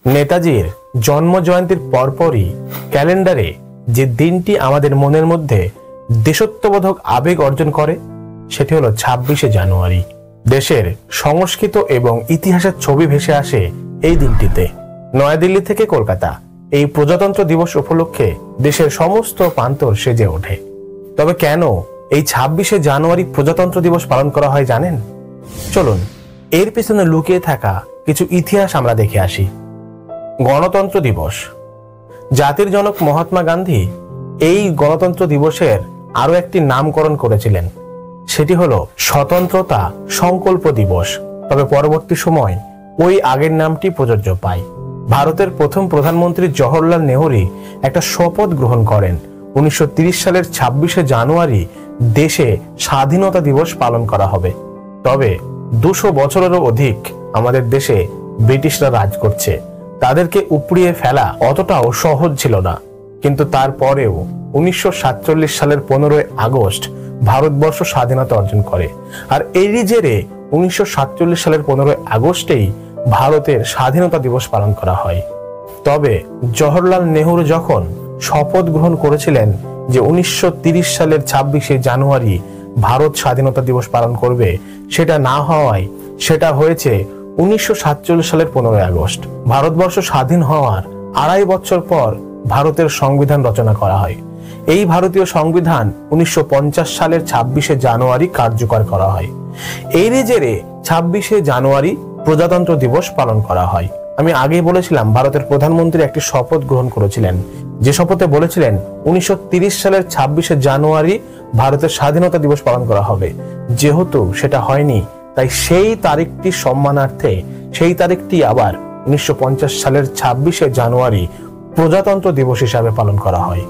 নেতাজির জন্ম জয়ন্তীর পরপরই ক্যালেন্ডারে যে দিনটি আমাদের মনের মধ্যে দেশত্ববোধক আবেগ অর্জন করে সেটি হলো 26শে জানুয়ারি। দেশের সংস্কৃত এবং ইতিহাসের ছবি ভেসে আসে এই দিনটিতে। নয়াদিল্লি থেকে কলকাতা এই প্রজাতন্ত্র দিবস উপলক্ষে দেশের সমস্ত প্রান্তর সেজে ওঠে। তবে কেন এই 26শে জানুয়ারি প্রজাতন্ত্র দিবস পালন করা হয় জানেন? চলুন এর পেছনে লুকিয়ে থাকা কিছু ইতিহাস আমরা দেখে আসি। গণতন্ত্র দিবস। জাতির জনক মহাত্মা গান্ধী এই গণতন্ত্র দিবসের আরো একটি নামকরণ করেছিলেন, সেটি হলো স্বতন্ত্রতা সংকল্প দিবস। তবে পরবর্তী সময় ওই আগের নামটি প্রযোজ্য পায়। ভারতের প্রথম প্রধানমন্ত্রী জওহরলাল নেহরু একটা শপথ গ্রহণ করেন 1930 সালের 26শে জানুয়ারি দেশে স্বাধীনতা দিবস পালন করা হবে। তবে 200 বছরেরও অধিক আমাদের দেশে ব্রিটিশরা রাজ করছে, তাদেরকে উপড়িয়ে ফেলা অতটাও সহজ ছিল না। কিন্তু তারপরেও 1947 সালের 15ই আগস্ট ভারতবর্ষ স্বাধীনতা অর্জন করে। আর এরই জেরে 1947 সালের 15ই আগস্টেই ভারতের স্বাধীনতা দিবস পালন করা হয়। তবে জওহরলাল নেহরু যখন শপথ গ্রহণ করেছিলেন যে 1930 সালের 26শে জানুয়ারি ভারত স্বাধীনতা দিবস পালন করবে, সেটা না হওয়ায় সেটা হয়েছে 1947 সালের 15ই আগস্ট। ভারতবর্ষ স্বাধীন হওয়ার 2.5 বছর পর ভারতের সংবিধান রচনা করা হয়। এই ভারতীয় সংবিধান 1950 সালের 26শে জানুয়ারি কার্যকর করা হয়। এরই জেরে 26শে জানুয়ারি প্রজাতন্ত্র দিবস পালন করা হয়। আমি আগেই বলেছিলাম ভারতের প্রধানমন্ত্রী একটি শপথ গ্রহণ করেছিলেন, যে শপথে বলেছিলেন 1930 সালের 26শে জানুয়ারি ভারতের স্বাধীনতা দিবস পালন করা হবে। যেহেতু সেটা হয়নি, তাই সেই তারিখটি সম্মানার্থে সেই তারিখটি আবার 1950 সালের 26শে জানুয়ারি প্রজাতন্ত্র দিবস হিসাবে পালন করা হয়।